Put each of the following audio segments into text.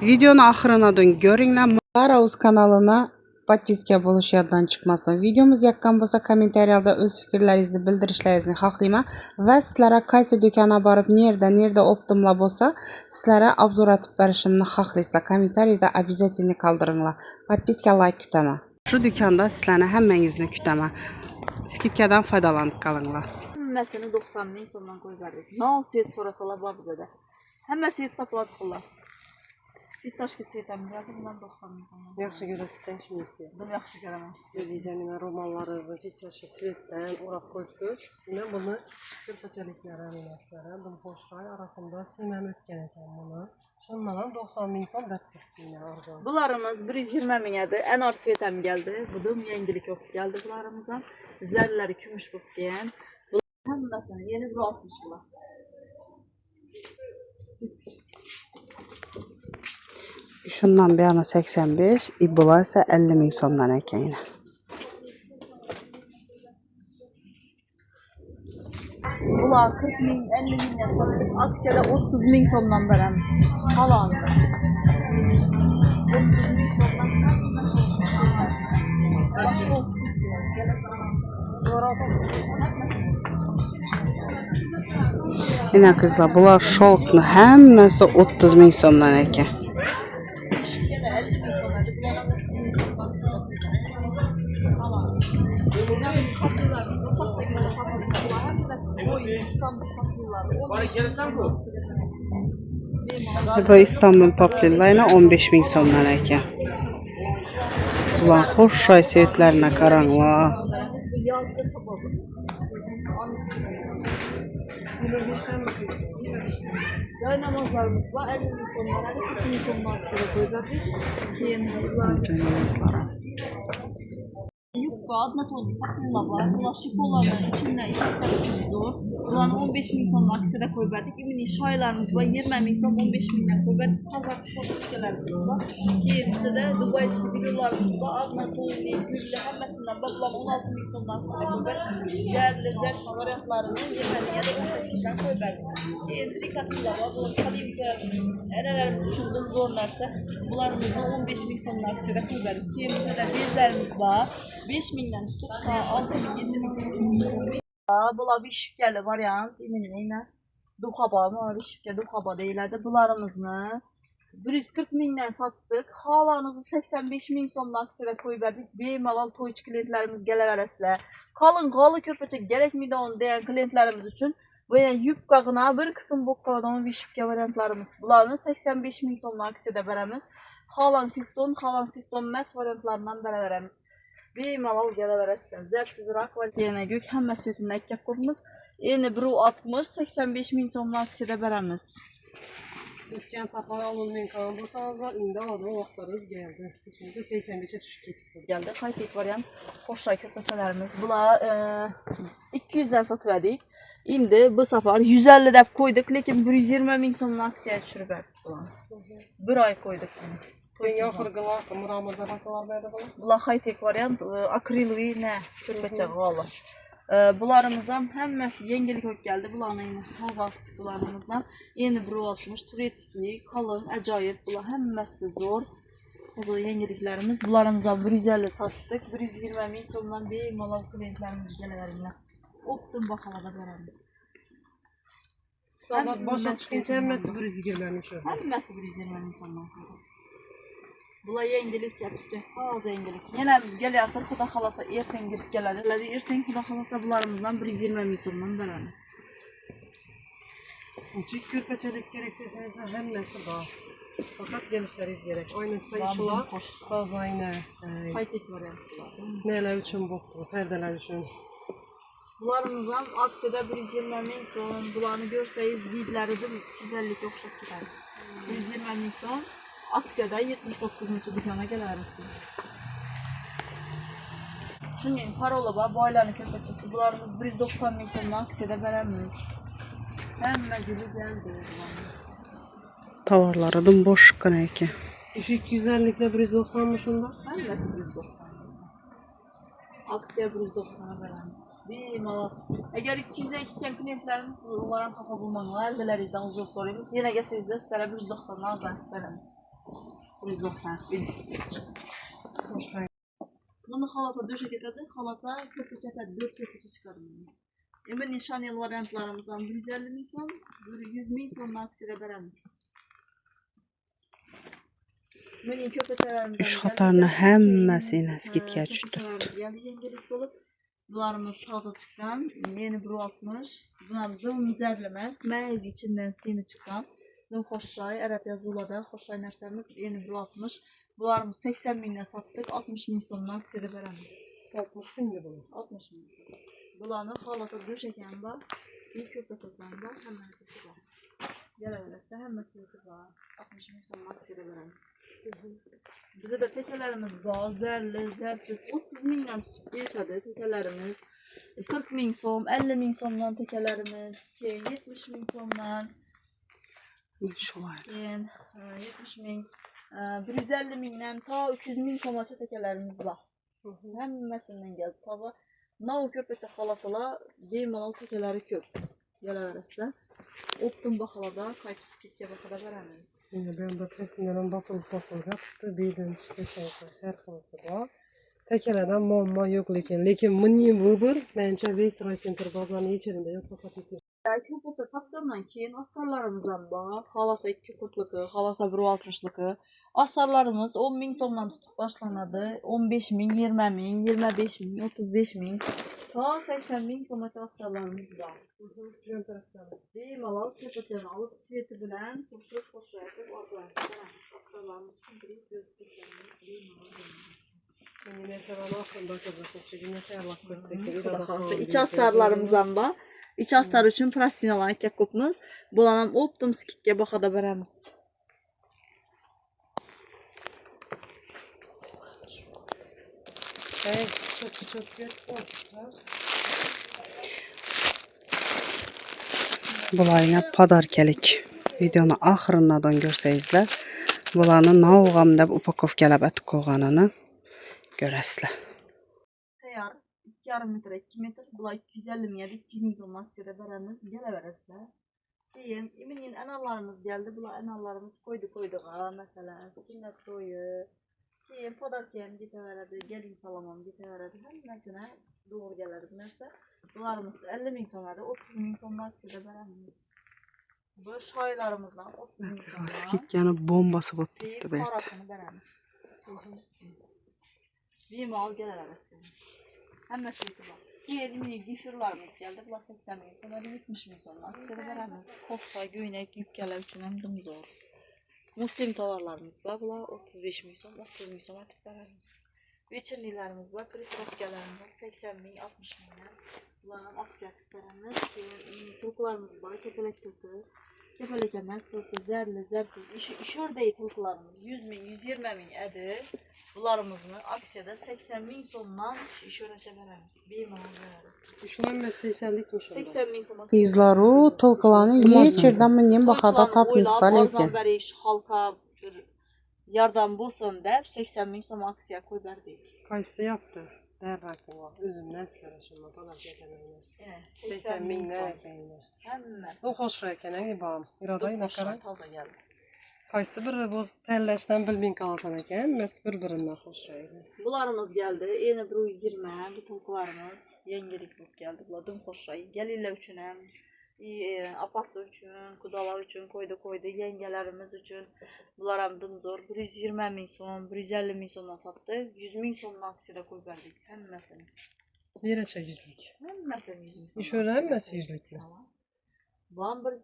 Videonun axırına dön görünlər. Maravuz kanalına podpiska buluş yaddan çıxmasın. Videomuz yaqqan bolsa kommentariyada öz fikirlərinizi, bildirişlərinizi xahlayma və sizlərə qaysı dükana barıb nerede optimla bolsa sizlərə obzor atıb verişimni xahlaysa kommentariyada обязательно kaldırınlar. Podpiska, like kütəmə. Şu dükanda sizlərə həmmənizni kütəmə. Skidkadan faydalanıb qalınlar. Həmməsini 90 min sondan qoy verdik. Nə svet sorasalar var bizə də. Həmmə svet tapıladı xullas. Pistaşka svetem gəldi, bundan 90 min sondan. Yaxşı görəsiniz, kimisi. Bunu yaxşı görəməmişsiniz. Öz izlənimə romanlarınızı pistaşka svetdən oraq qoyubsuz. Mən bunu kırpaçaliklərə, minaslərə, dumpoşray arasında silməm ötkən ekan bunu. Şundan 90 min son dətdik yine orada. Bularımız 120 minədir. Ən ar svetem gəldi. Budum yengilik yok gəldi bularımıza. Zərləri kümüş bu deyən. Həmməsini yeni bir 60 bular. Şundan bir yana 85, İbola ise 50 min sondan eken yine. Bunlar 40 min, 50 min sattık. Aksiyada 30 min sondan verəm. Halan. 30 min sondan Yine kızlar bunlar şolklu həmməsi 30 min sondan eken. Bu İstanbul Paplillayla 15 min sondan eken. Ulan hoş şay seyitlerine karanlığa. Namazlarımız var. 50 min sonlara, 2 min sonlara koyacağız. Namazlara. Yufka, adına tozu, takımla var. Bunlar şifonların içinden içerisinde çok zor. Bunların 15 min sonuna aksiyada koy verdik. Eminim şaylarımız var. 20 min son 15 mindən koy verdik. Kazak şişkelerimiz var. Kendisi de Dubai'ski videolarımız var. Adına tozu, gülle, hemmesinden bakılan 16 min sonuna aksiyada koy verdik. Zerli, zert varyantlarını 20 min ya da 18'den koy verdik. Kendisi dikkatli var. Bunlar kalayım ki erelerimiz uçurduğum zor nerse. Bunlarımızda 15 min sonuna aksiyada koy verdik. Kendisi de bizlerimiz var. 5 mindən tutub 6 min, 7 min, 8 min. Bunlar bir şifkəli variant. Eminlə duxaba, bir şifkə duxaba deyirlərdi. Bunlarımızı 140 mindən satdıq. Halanızı 85 min sonuna aksiyada koyub verdik. Bemalal toyçu klientlərimiz gələ verəsilər. Qalın, qalı körpəcək gərəkmiydi onu deyən klientlərimiz üçün. Böyle yupqağına bir kısım boqqadan bir şifkə variantlarımız. Bunlarını 85 min sonuna aksiyada verəmiz. Halan piston məs variantlarından verəmiz. Bemalal gələ verəsilər. Zərtsiz rak var. Yenə gök həmmə svetində əkək qopumuz. Yeni 160, 85 min sonuna aksiyada verəmiz. Dükkan saxları alınmayan kalan bulsanız var. İndi aladığım vaxtlarınız gəldi. Çünki 85'e düşüb getibdir. Gəldi. High-tech variant. Xoşray köpəçələrimiz. Bunlar 200'dən satıverdik. İndi bu safar 150 dəf koyduk. Lakin 120 min sonuna aksiyaya düşürüb verdik. Bir ay koyduk. Dünya xırqılar, muramızda hasalar verdi bunlar. Bunlar high-tech variant. Akrilvi nə? Köpəçə valla. Bularımızdan həmməsi yengelik hök gəldi. Bularına yine toz astık bularımızdan. Yeni bir açmış. Turetski, kalın, acayip. Bunlar həmməsi zor. O yengeliklərimiz. Bularımızdan 150 sattık. 120 min sonundan bemalal klientlərimiz gələlərinə. Optum baxalada verəmiz. Salat başa çıxınca həmməsi 120 min şöyle. Həmməsi 120 min sonundan. Bunlar yengelik yapacak. Fazla yengelik. Yine geliyor Xuda xalasa erten girib gəladi. Erten Xuda xalasa bularımızdan 120 min sonundan verəmiz. Çünki körpəçəlik gerektirsinizdə həmməsi var. Fakat gelişləriz gerek. Aynı sayışlar, bazayına, high-tech variantlar. nələr üçün boxdur, pərdələr üçün. Bularımızdan aksiyada 120 min son. Bularını görsəyiz, vidləridir güzellik oxşaq gider. 120 min son. Aksiyada 79. dükkana gələrsiniz. Şimdi parola var, bu ayların köpəçəsi. Bularımız 190 min sonuna aksiyada verəmiz. Həmmə gülü gəldi. Tavarlarının boş qana eken. Şu 250'liklə 190'mış onda. Həmməsi 190. Aksiya 190'a verəmiz. Bemalal. Əgər 200'dən ikən klientlərimiz onların kafa bulmanlar, əllərinizdən uzun soruyumuz. Yenə gəlsəniz də sizlərə 190'lardan verəmiz. 190. Hoş renk. Bunu halasa döşek etedi. Halasa köpüçe etedi. 4 köpüçe çıkardı bunu. Emin Chanel variantlarımızdan 150 bin son, böyle 100 bin sonuna aksine veremiz. Benim köpeçelerimizden Üç hatarını həmməsini skitkiyə tuttu. tutdu. Yani yengelik olup, bularımız taze çıkan, yeni buru atmış. Bunlar dılın zərləməz, məyiz içinden sini çıkan. Dın xoşşay, Ərəb yazılada xoşşay nərslərimiz yeni buru atmış. Bularımız 80 bindən sattık, 60 bin sonuna aksine veremiz. 60 bin bu. 60 bin. Bulanı halata döşeken var, bir köpeçesen var, hemen ötesi var. Yerelerde hemen sivri var, 60 bin son maksiri veremiz. Bize de tekelerimiz var, zerli, zersiz, 30 binden tutup geçedi tekelerimiz. 40 bin son, 50 bin sondan tekelerimiz, 70 bin sondan, Maşallah. 70 bin, 150 binden ta 300 bin sonaça tekelerimiz var. Hemmesinden geldi. Tabi nav köpeçe halasala deymalı tekeleri köp. Geleverese. Optum bakalada kayıt skitke bakada veremiz. Yine ben de resimlerin basılıp yaptı. Birden çıkışıysa her xilisi var. Tekelerden muamma yok lekin mınyim bu bir. Bence Veysel Center bazarının içerisinde yok fakat yok. Köpeçe sattığından keyin astarlarımızdan var. Halasa 240'lıkı, halasa 160'lıkı. Astarlarımız 10 bin sondan tutup başlanadı. 15 bin, 20 bin, 25 bin, 35 bin. Ta 80 bin sonuç astarlarımız var. Deyim alalım, köpeçeni alıp siyeti bilen koşu yapıp orada astarlarımız için bir gözlüklerimiz deyim alalım. Mesela aklımda kızı çünkü ne kadar İç astarlarımızdan var. İç astar üçün plastinalar yakupmuz. Bulanam optum skitke bakada veremiz. Hey, çok get. Bulayına padarkelik videonu axırınadan görsəyizlər. Bulanı nauğamda upakovkələb ətib qoğanını görəsizlər. Teyar 2,5 metre, 2 metre. Bula 250 milyar, 200 milyon maksiyede veremiz. Gele veresler. Deyin, eminim analarımız geldi. Bula analarımız koydu. Mesela sünnet toyu. Deyin, padarken giteveredi, gelin salamam giteveredi. Hem mesela doğru gelerdi. Mesela bularımız 50 milyon verdi, 30 milyon maksiyede veremiz. Bu şaylarımızdan 30 milyon var. Skitkanı bombası botdu Deyip be. parasını veremiz. Bir mal gele veresler. Hem meselesi var. Diyelim gişirlarımız geldi. Bula 80 milyon sonra 70 milyon sonra. Size de veremez. Kofta, güynek, yükkeler için hem de zor. Muslim tovarlarımız var. Bula 35 milyon, 30 milyon artık veremez. Veçinlilerimiz var. Prisrofkelerimiz var. 80 milyon, 60 milyon. Bulanın aksiyatlıklarımız. Turkularımız var. Kepelek turku. Kepelek emez turku. Zerli, zersiz. İşör değil turkularımız. 100 milyon, 120 milyon edir. Bularımızın aksiyada 80 bin sondan işöreşe veremiz. Bir mal veririz. İşlem ve 80'likmiş. 80 bin sondan. Qizlaru tolqalarını yechirdan minnem baxada tapmışlar lekin. Oradan beri iş halka bir yardım bulsun deyip 80 bin son aksiya koy verdik. Kayısı yaptı. Derrakı var. Üzümden sıraşımda falan geçenlerine. 80 bin ne ekmeğine. Hemen. O hoş rekene bağım. İraday ne kadar? Taza geldi. Kayısı bir boz telleşten bilbin kalasan eken. Mes birbirinden hoş rekene. Bularımız geldi. Yeni bir girme. Bir tulkularımız. Yengelik bu geldi. Buladın hoş rekene. Gelirler üçün hem. Apası üçün, kudalar üçün koydu, yengelerimiz üçün bunlar hem zor. 120 bin son, 150 bin sonuna sattık. 100 bin sonuna aksiyede koy verdik. Hemmesini. Nereçe yüzlük? Hemmesini 100 bin sonuna. İş öyle hemmesi yüzlük mü? Van bir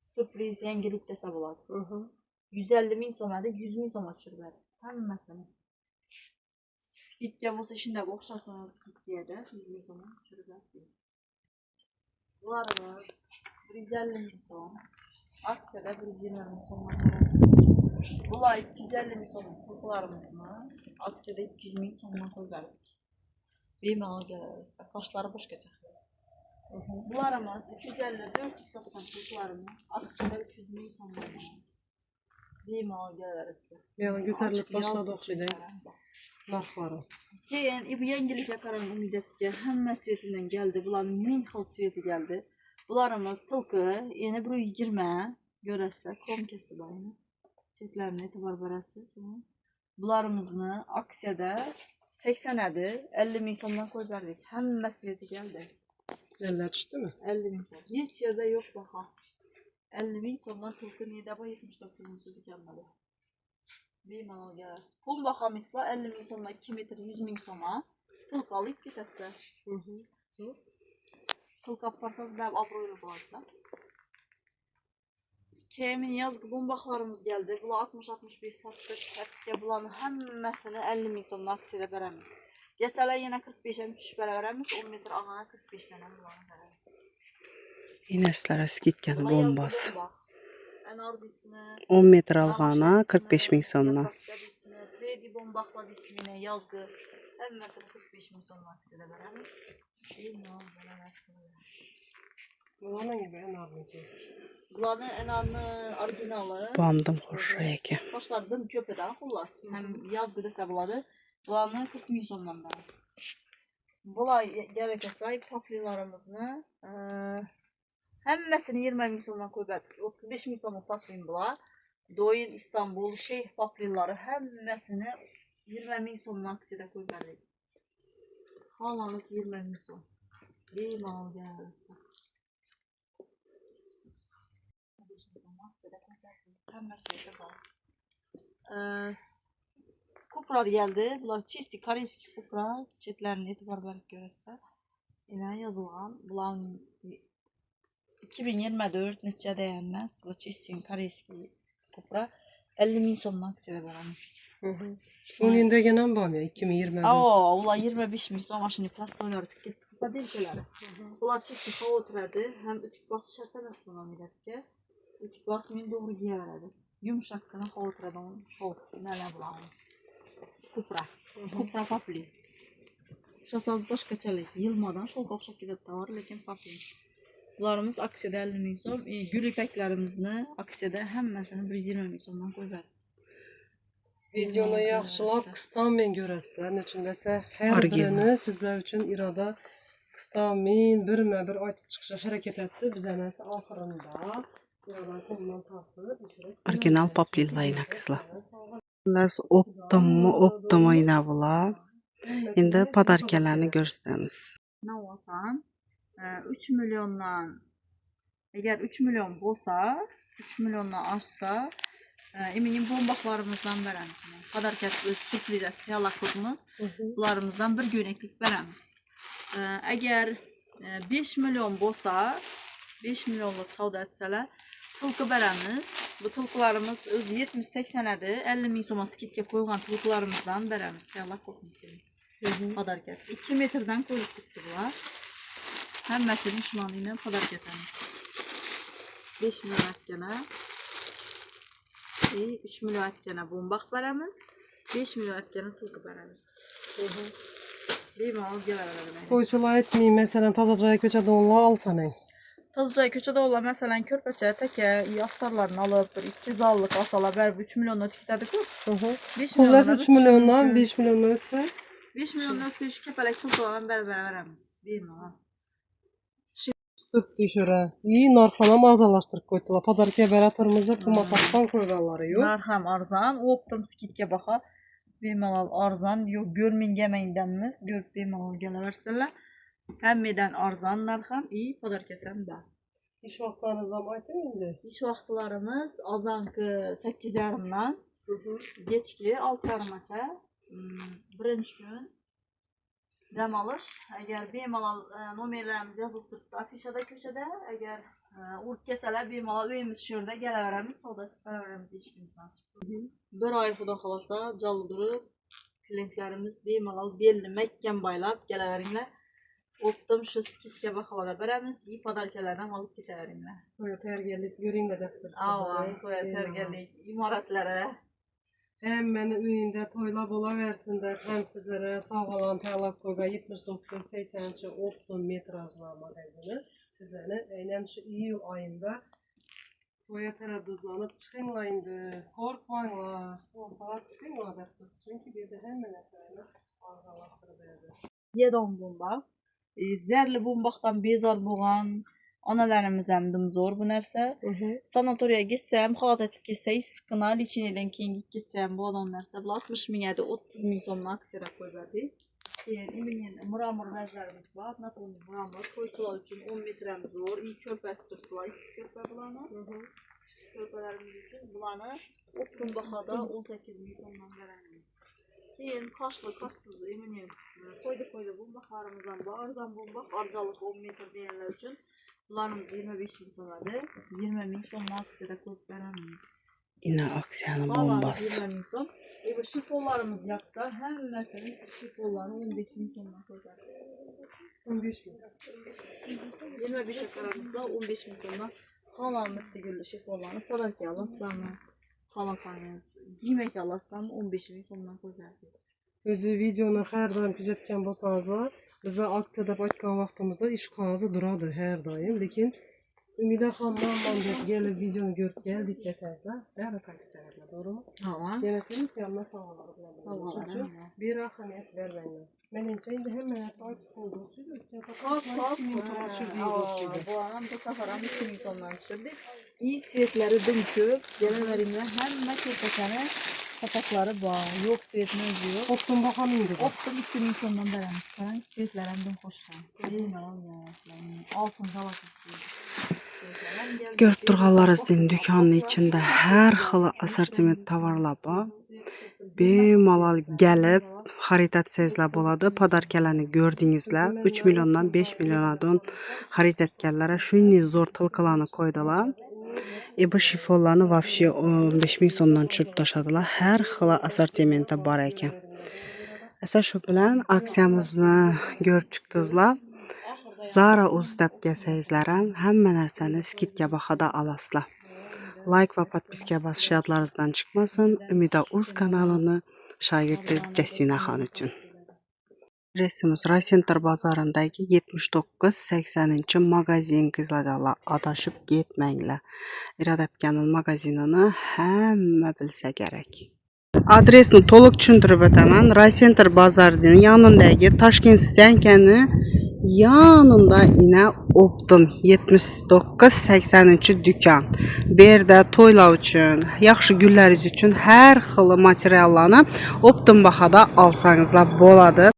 sürpriz yengelik dese buladı. 150 bin son verdik, 100 bin son açır verdik. Hemmesini. Skitke olsa şimdi okşarsanız skitkiye de 100 bin sonuna açır verdik. Bularımız 150 bin son, aksiyada 120 bin son. Bunlar 250 bin son turkularımızla, aksiyada 200 bin sonuna koyardık. Bir mal geliriz. Kaşları boş geçecek. Bularımız 350-400 satılan turkularımız, aksiyada 300 bin sonuna bir mal geliriz. Yani götürülüp başladı oxşaydı. Narxları. Keyin bu yengelikə qaran ümid etdik. Həmmə svetindən gəldi. Bunların min xil sveti gəldi. Bularımız tılqı, yeni bir 20 görəslər, komkesi var. Çeklerine etibar verəsiz. Bularımızı aksiyada 80 ədir, 50 min sondan koy verdik. Həmməsi yedi gəldi. Eller düştü mü? 50 min son. Hiç yerde yok baxa. 50 min sondan tılkı neydə bu 79. dükkanda. Bir manal gələr. Pul baxamisla 50 min sondan 2 metr 100 min sona tılk alıp getəsilər. Tılk aparsanız bəb abroylu boğazda. Kemin yazgı bombaqlarımız geldi. Bula 60-65 sattık. Hətta bulanın həmməsini 50 min sondan aksiyada verəmiz. Gəsələr yenə 45'e 3 verəmiz. 10 metr ağana 45 dənə bulanı verəmiz. İneslərə skitkanı bombası. En ardısını 10 metr alğana 45 min sonuna. Kredi bombaqla dismini yazgı. Həmməsini 45 min sondan aksiyada verəmiz. Bulanın gibi en ağırlıcı. Bulanın en arını orijinalı. Bandım xoşlayır ki. Başlardım köpədən xullas. Həm yazgı desə bunları. Bulanı 40 min sondan verəm. Bulay gələcək say paplilarımızı həmməsini 20 min sondan koy verdik. 35 min sondan satlayın bula. Doyun İstanbul Şeyh papliları həmməsini 20 min sondan aksiyada koy verdik. Halanız 20 min son. Bir mal gəlirsə. Kupra geldi. Bunlar çisti koreyski kupra. Çiçeklerini etibar verip görəslər. Yine yazılan. Bunlar 2024 neçə dəyənməz. Bu çisti koreyski kupra. 50 min sonuna aksiyada verəm. Bunun indi gelen var ya 2020'de. Aa, bunlar 25 min son maşını plastoyları tükür. Kupa delkeləri. Bunlar çisti xavotrədir. Həm ütük bası şərt eləsin ona milletki. Ütük bası min doğru giyə verədir. Yumuşak kana xavotrədən çok nələ bulanır. Kupra. Kupra papli. Şasaz başka çalı. Yılmadan şol oxşaq gedib də var, lakin papli. Bunlarımız aksiyada 50 min son. Gül ipəklərimizini aksiyada həmməsini 120 min sondan koy ver. Videonu yaxşılab qıstan ben görəsizlər. Neçindəsə hər Original. birini sizlər üçün irada qıstan min bir aytıb çıxışı hərəkət etdi. Bizə nəsə axırında iradan kolundan tapdı. Original papillayına kızlar. Bunlar optimo yine bula. İndi padarkələrini göstərimiz. Ne olsan 3 milyondan eğer 3 milyon bolsa 3 milyondan aşsa eminim bombaqlarımızdan verəm. Padarkət sürpriz fiyalaqlığımız bunlarımızdan bir göynəklik verəmiz. Eğer 5 milyon bolsa 5 milyonluq savda etsələr tılqı verəmiz. Bu tılqılarımız öz 70-80 ədir. 50 min soma skitke koyulan tılqılarımızdan verəmiz. Fiyalaqlığımız. Padarkət. 2 metrdən koyup tutdu bunlar. Həmməsinin şumanı ilə padarkətəmiz. 5 milyon ətkənə. 3 milyon ətkənə bombaq verəmiz. 5 milyon ətkənə tılqı verəmiz. Bir mal gələrəm. Qoyçular etmeyin mesela tazacaya köçədə onunla alsan ey. Tazıcay köçədə olan məsələn körpəçə təkə astarlarını alıb bir 2 zallıq asala bərb 3 milyonla tikdədik. 5 Pullar 3 milyondan 5 milyondan ötsə 5 milyondan şu kəpələk tılqılanan bərabər verəmiz. 1 milyon. tutub düşürə. İyi narxanam arzalaşdırıb qoydular. Padarki operatörümüzə kumataktan koyğanları yox. Narxam arzan, optum skitke baxa. Bemalal arzan, yox görməyin gəməyiндənmiz. Görüb bemalal gələ versinlər. Həmmədən arzan narxam, iyi padarkəsən də. İş vaxtlarınızdan aytın indi. İş vaxtlarımız azankı 8:30-dan geçki 6:30-aça. Birinci gün dəm alış. Əgər bemalal nomerlərimiz yazılıbdır afişada köçədə, əgər urt kəsələr bemalal öyümüz şurada gələ verəmiz, salda gələ verəmiz işimizdən açıb. Bir ay xuda xalasa callı durub, klientlərimiz bemalal belli məhkəm baylab gələ verirlər. Optum şu skitke baxalara verəmiz, iyi padarkələrdən alıb getə verirlər. Toya tərgəlik göreyim də dəftər. Avan, toya tərgəlik, imaratlara. Hem məni öyündə toylab ola versinlər, həm sizlərə sağ olun təlab qoyğa 79-83 optum metrajlı mağazini sizlərə eynən şu iyul ayında toya tərəddüdlanıb çıxınla indi, qorxmayınlar, ortağa çıxınlar dəftər. Çünki bir də həmmə nəsələri arzalaşdırıb verdi. Yedon bomba. Zərli bombaqdan bezar boğan, Analarımız əmdim zor bu nərsə. Sanatoriya getsəm, xalat etib getsək, sıqqına, 2 ildən keyin getsəm, bu adam nərsə, 60 minyədə 30 min somla aksiyada koy verdik. Muramur vəzlərimiz var, natomuz muramur, koyçular üçün 10 metrəmiz var, iyi körpə tutdular, isti körpə bulanı. Körpələrimiz üçün bulanı, optum baxada 18 min somla verəmiz. Keyin kaşlı, kaşsız, eminim, koydu bomba, xarımızdan bu, arzan bomba, arcalıq 10 metr deyənlər üçün. Bunlarımız 25 min sonadır, 20 min somla aksiyada koyup verəmiz. Yine aksiyanın bombası. 20 min son. Bu şifonlarımız yakta, hər məsələn şifonlarını 15 min somla koyup 15 min. 25 akaramızda 15 min somla halan müttegüllü şifonlarını padarki alaslanı, halasanız, giymek alaslanı 15 min somla koyup Özü videonu hər daim küzətkən bolsanızlar, bizdə aksiyada başqan vaxtımızda işqanızı duradır hər daim. Lakin Ümida xanımla deyib gəlib videonu görüb gəldik desənsə, dərhal qayıtdırırlar, doğru mu? Tamam. Yönetimiz yanına sağlar. Sağlar. Bir ahəmiyyət verməyinə. Məncə indi həmən saat oldu. Bu anam da safaram 2 min somdan düşürdük. İyi svetləri dümküb, gələ verimlə həmmə körpəkəni sapakları var. Yox svetin özü yox. Optum baxam indi. Optum 2 min somdan verəmiz. Svetlərəm düm xoşsan. Altın zavak istiyoruz. Görüp durğanlarınızın dükkanın içinde her xil asortiment tovarlar var. Bemalal gəlib xarid etsəzlər boladı. Padarkələrini gördüyünüzlər 3 milyondan 5 milyonadın xarid etkənlərə şunni zor tılqılarını koydular. Bu şifonlarını vapşi 15 min somdan çürüb daşadılar. Hər xil asortimentə var ekan. Əsas şu bilən aksiyamızı görüb çıxdınızlar. Zara uzdab gəlsəyizlərəm, həmmə nərsəni skidkə baxada alasılar. Like və podpiskə basış yadlarınızdan çıxmasın. Ümida Uz kanalını şagirdi Cəsvinə xan üçün. Resimiz Raycenter bazarındakı 79-80-ci mağazin qızlarla adaşıb getməklə. İradəbkanın mağazinini həmmə bilsə gərək. Adresini toluq düşündürüb ötəmən. Raycenter bazarının yanındakı Taşkent Stənkəni yanında yine Optum 79-80-ci dükkan. Bir də toylar üçün, yaxşı günləriniz üçün hər xil materiallarını Optum baxada alsanızlar boladı.